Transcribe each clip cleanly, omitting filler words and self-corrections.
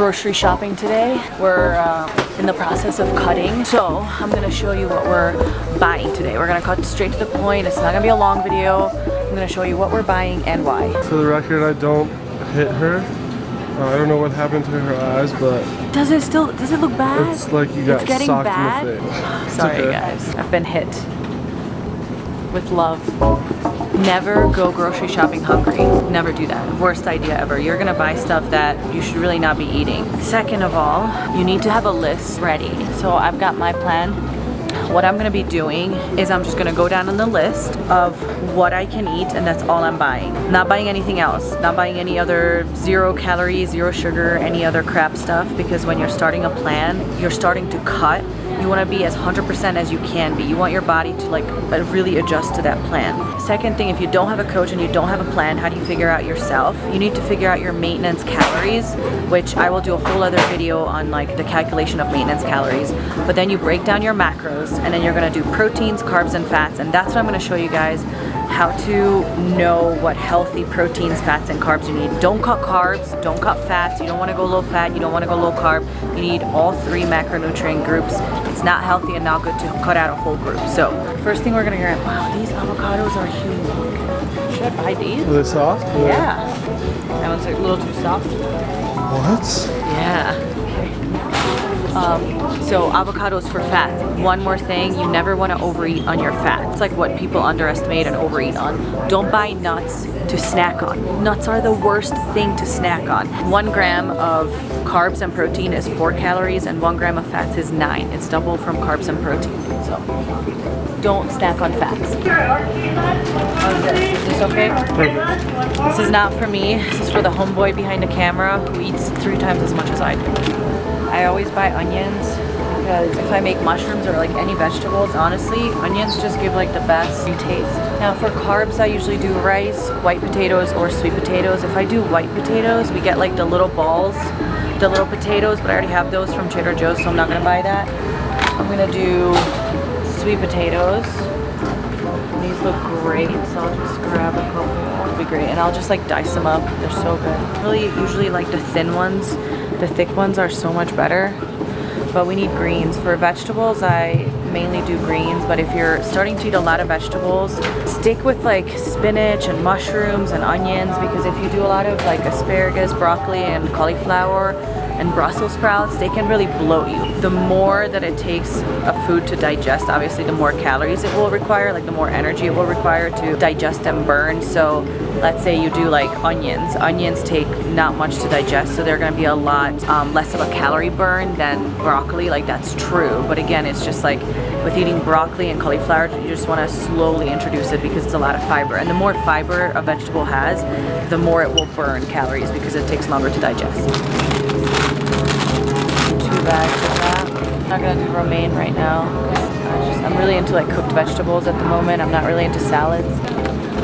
grocery shopping today. We're in the process of cutting, so I'm gonna show you what we're buying today. We're gonna cut straight to the point. It's not gonna be a long video. I'm gonna show you what we're buying and why. For the record, I don't hit her. I don't know what happened to her eyes, but does it look bad? It's like you got getting socked bad? in the face. Sorry guys, I've been hit with love. Never go grocery shopping hungry. Never do that. Worst idea ever. You're gonna buy stuff that you should really not be eating. Second of all, you need to have a list ready. So I've got my plan. What I'm gonna be doing is I'm just gonna go down on the list of what I can eat, and that's all I'm buying. Not buying anything else. Not buying any other 0 calories, 0 sugar, any other crap stuff, because when you're starting a plan, you're starting to cut. You want to be as 100% as you can be. You want your body to like really adjust to that plan. Second thing, if you don't have a coach and you don't have a plan, how do you figure out yourself? You need to figure out your maintenance calories, which I will do a whole other video on like the calculation of maintenance calories. But then you break down your macros, and then you're going to do proteins, carbs, and fats. And that's what I'm going to show you guys, how to know what healthy proteins, fats, and carbs you need. Don't cut carbs, don't cut fats. You don't want to go low fat, you don't want to go low carb. You need all 3 macronutrient groups. It's not healthy and not good to cut out a whole group. So first thing we're gonna grab, wow, these avocados are huge. Should I buy these? Are they soft? Yeah. That one's a little too soft. What? Yeah. So avocados for fats. One more thing, you never want to overeat on your fat. It's like what people underestimate and overeat on. Don't buy nuts to snack on. Nuts are the worst thing to snack on. 1 gram of carbs and protein is 4 calories, and 1 gram of fats is 9. It's double from carbs and protein. So don't snack on fats. How's this? Is this okay? Perfect. This is not for me. This is for the homeboy behind the camera who eats 3 times as much as I do. I always buy onions because if I make mushrooms or like any vegetables, honestly, onions just give like the best taste. Now for carbs, I usually do rice, white potatoes, or sweet potatoes. If I do white potatoes, we get like the little balls, the little potatoes, but I already have those from Trader Joe's, so I'm not gonna buy that. I'm gonna do sweet potatoes. These look great, so I'll just grab a couple. That'll be great, and I'll just like dice them up. They're so good. Really, usually like the thin ones. The thick ones are so much better, but we need greens. For vegetables, I mainly do greens, but if you're starting to eat a lot of vegetables, stick with like spinach and mushrooms and onions, because if you do a lot of like asparagus, broccoli, and cauliflower, and Brussels sprouts, they can really bloat you. The more that it takes a food to digest, obviously the more calories it will require, like the more energy it will require to digest and burn. So let's say you do like onions. Onions take not much to digest, so they're gonna be a lot less of a calorie burn than broccoli. Like that's true, but again, it's just like with eating broccoli and cauliflower, you just wanna slowly introduce it because it's a lot of fiber. And the more fiber a vegetable has, the more it will burn calories because it takes longer to digest. 2 bags of that. I'm not gonna do romaine right now because I'm really into like cooked vegetables at the moment. I'm not really into salads.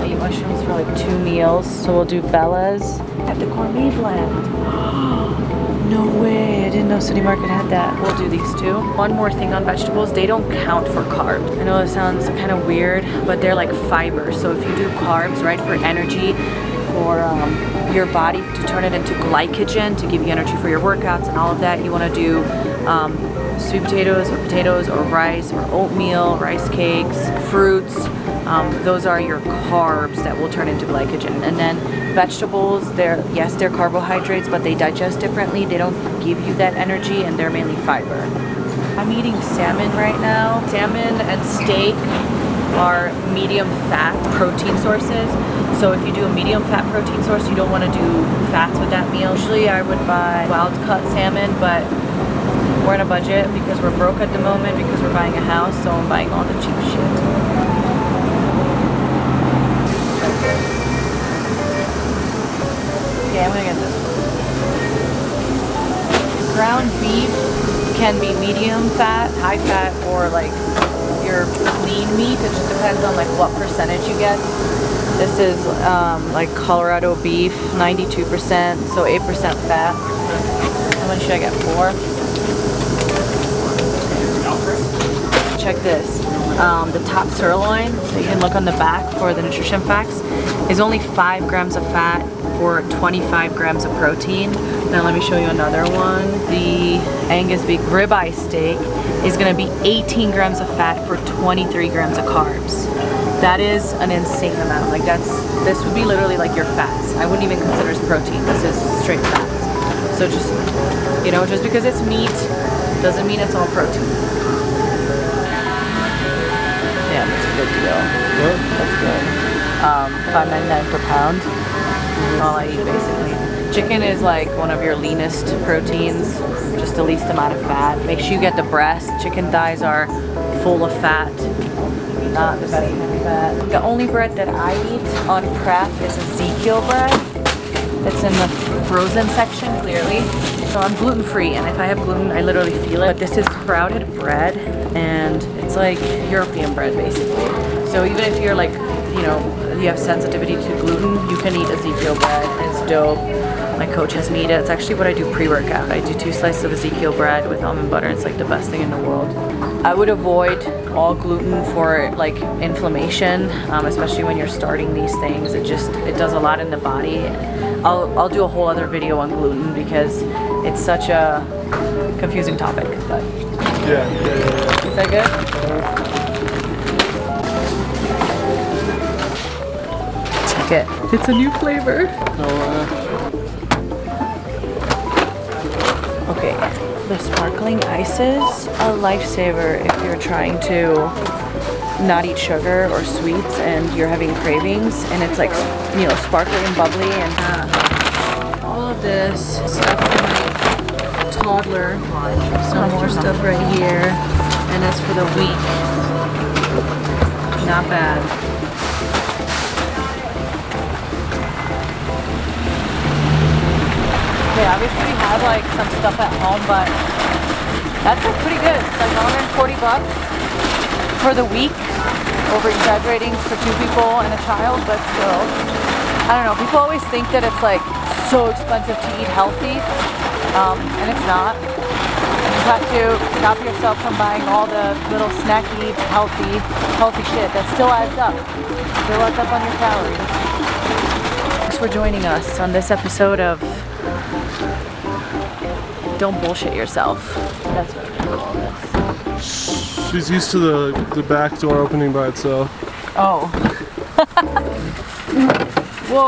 I eat mushrooms for like 2 meals, so we'll do Bella's. At the gourmet blend. No way, I didn't know City Market had that. We'll do these 2. One more thing on vegetables, they don't count for carbs. I know it sounds kind of weird, but they're like fiber. So if you do carbs, right, for energy, for your body to turn it into glycogen to give you energy for your workouts and all of that, you want to do sweet potatoes or rice or oatmeal, rice cakes, fruits. Those are your carbs that will turn into glycogen. And then vegetables, they're carbohydrates, but they digest differently. They don't give you that energy, and they're mainly fiber. I'm eating salmon right now. Salmon and steak are medium fat protein sources. So if you do a medium fat protein source, you don't want to do fats with that meal. Usually I would buy wild cut salmon, but we're on a budget because we're broke at the moment because we're buying a house, so I'm buying all the cheap shit. Okay, I'm gonna get this one. Ground beef can be medium fat, high fat, or like your lean meat. It just depends on like what percentage you get. This is like Colorado beef, 92%, so 8% fat. How much should I get? 4? Check this. The top sirloin, so you can look on the back for the nutrition facts, is only 5 grams of fat, for 25 grams of protein. Now let me show you another one. The Angus beef ribeye steak is gonna be 18 grams of fat for 23 grams of carbs. That is an insane amount. Like this would be literally like your fats. I wouldn't even consider this protein. This is straight fats. So just, you know, just because it's meat doesn't mean it's all protein. Yeah, that's a good deal. What? That's good. $5.99 per pound. All I eat basically. Chicken is like one of your leanest proteins, just the least amount of fat. Make sure you get the breast. Chicken thighs are full of fat, not the best kind of fat. The only bread that I eat on prep is Ezekiel bread. It's in the frozen section, clearly. So I'm gluten-free, and if I have gluten, I literally feel it. But this is sprouted bread, and it's like European bread, basically. So even if you're like, you know, you have sensitivity to gluten, you can eat Ezekiel bread. It's dope. My coach has me eat it. It's actually what I do pre-workout. I do 2 slices of Ezekiel bread with almond butter. It's like the best thing in the world. I would avoid all gluten for like inflammation, especially when you're starting these things. It does a lot in the body. I'll do a whole other video on gluten because it's such a confusing topic. But Yeah. is that good? Check it. It's a new flavor. Okay, the sparkling ice is a lifesaver if you're trying to not eat sugar or sweets and you're having cravings, and it's like, you know, sparkly and bubbly, and all of this stuff for my toddler. Some more stuff right here, and that's for the week. Not bad. Okay, obviously we have like some stuff at home, but that's like pretty good. It's like 140 bucks for the week. Over exaggerating for 2 people and a child, but still. I don't know, people always think that it's like so expensive to eat healthy, and it's not. You have to stop yourself from buying all the little snacky, healthy shit that still adds up. Still adds up on your calories. Thanks for joining us on this episode of Don't Bullshit Yourself. That's what I'm gonna call this. She's used to the back door opening by itself. Oh.